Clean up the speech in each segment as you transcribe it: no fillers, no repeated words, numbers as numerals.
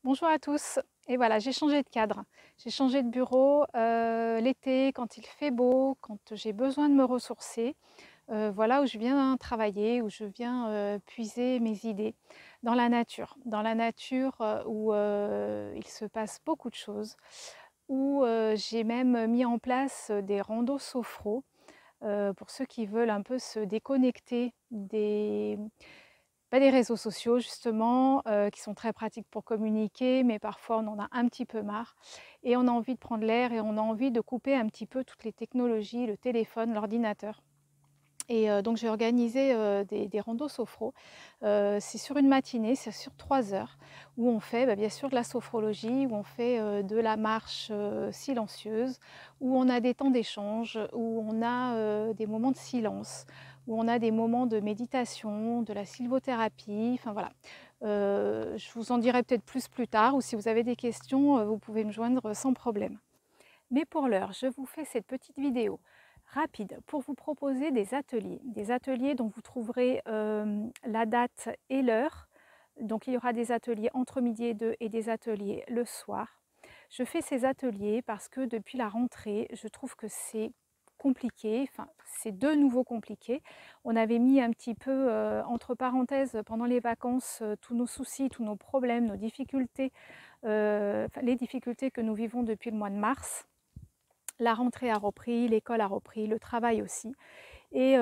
Bonjour à tous. Et voilà, j'ai changé de cadre. J'ai changé de bureau l'été, quand il fait beau, quand j'ai besoin de me ressourcer. Voilà où je viens travailler, où je viens puiser mes idées dans la nature. Dans la nature où il se passe beaucoup de choses, où j'ai même mis en place des randos sophro pour ceux qui veulent un peu se déconnecter des réseaux sociaux justement, qui sont très pratiques pour communiquer, mais parfois on en a un petit peu marre et on a envie de prendre l'air et on a envie de couper un petit peu toutes les technologies, le téléphone, l'ordinateur. Et donc j'ai organisé des randos sophro. C'est sur une matinée, c'est sur 3 heures où on fait bien sûr de la sophrologie, où on fait de la marche silencieuse, où on a des temps d'échange, où on a des moments de silence, où on a des moments de méditation, de la sylvothérapie, enfin voilà. Je vous en dirai peut-être plus tard, ou si vous avez des questions, vous pouvez me joindre sans problème. Mais pour l'heure, je vous fais cette petite vidéo rapide pour vous proposer des ateliers dont vous trouverez la date et l'heure. Donc il y aura des ateliers entre midi et 2 et des ateliers le soir. Je fais ces ateliers parce que depuis la rentrée, je trouve que c'est compliqué, enfin c'est de nouveau compliqué. On avait mis un petit peu entre parenthèses pendant les vacances tous nos soucis, tous nos problèmes, nos difficultés, les difficultés que nous vivons depuis le mois de mars. La rentrée a repris, l'école a repris, le travail aussi. Et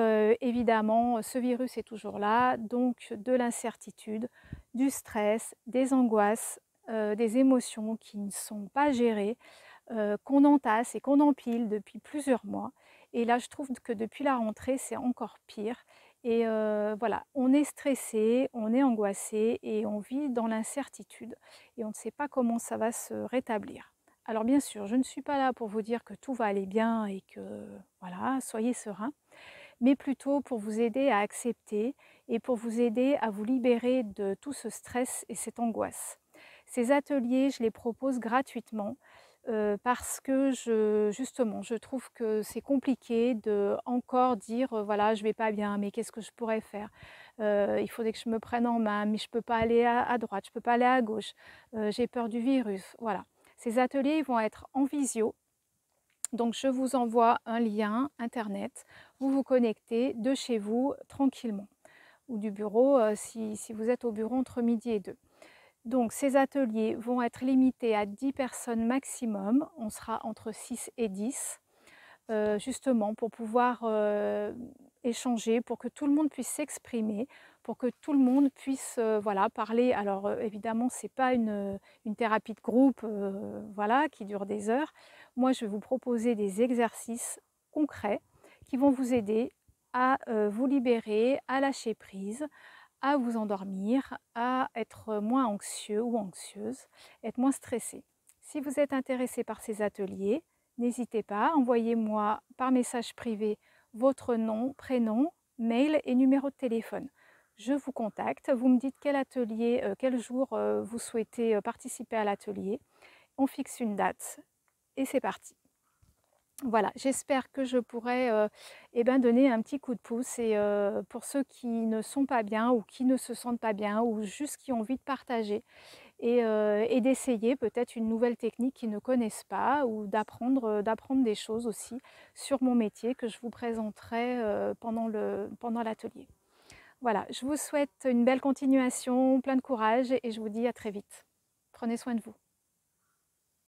évidemment, ce virus est toujours là, donc de l'incertitude, du stress, des angoisses, des émotions qui ne sont pas gérées, qu'on entasse et qu'on empile depuis plusieurs mois. Et là, je trouve que depuis la rentrée, c'est encore pire. Et voilà, on est stressé, on est angoissé et on vit dans l'incertitude. Et on ne sait pas comment ça va se rétablir. Alors bien sûr, je ne suis pas là pour vous dire que tout va aller bien et que voilà, soyez sereins, mais plutôt pour vous aider à accepter et pour vous aider à vous libérer de tout ce stress et cette angoisse. Ces ateliers, je les propose gratuitement parce que justement, je trouve que c'est compliqué de encore dire voilà, je vais pas bien, mais qu'est-ce que je pourrais faire? Il faudrait que je me prenne en main, mais je peux pas aller à droite, je peux pas aller à gauche, j'ai peur du virus. Voilà. Ces ateliers vont être en visio. Donc je vous envoie un lien internet, vous vous connectez de chez vous tranquillement ou du bureau si vous êtes au bureau entre midi et 2. Donc ces ateliers vont être limités à 10 personnes maximum, on sera entre 6 et 10 justement pour pouvoir échanger, pour que tout le monde puisse s'exprimer, pour que tout le monde puisse voilà, parler. Alors évidemment, ce n'est pas une thérapie de groupe voilà, qui dure des heures. Moi, je vais vous proposer des exercices concrets qui vont vous aider à vous libérer, à lâcher prise, à vous endormir, à être moins anxieux ou anxieuse, être moins stressé. Si vous êtes intéressé par ces ateliers, n'hésitez pas, envoyez-moi par message privé votre nom, prénom, mail et numéro de téléphone. Je vous contacte, vous me dites quel atelier, quel jour vous souhaitez participer à l'atelier. On fixe une date et c'est parti. Voilà, j'espère que je pourrai donner un petit coup de pouce et pour ceux qui ne sont pas bien ou qui ne se sentent pas bien ou juste qui ont envie de partager et d'essayer peut-être une nouvelle technique qu'ils ne connaissent pas ou d'apprendre des choses aussi sur mon métier que je vous présenterai pendant l'atelier. Voilà, je vous souhaite une belle continuation, plein de courage et je vous dis à très vite. Prenez soin de vous.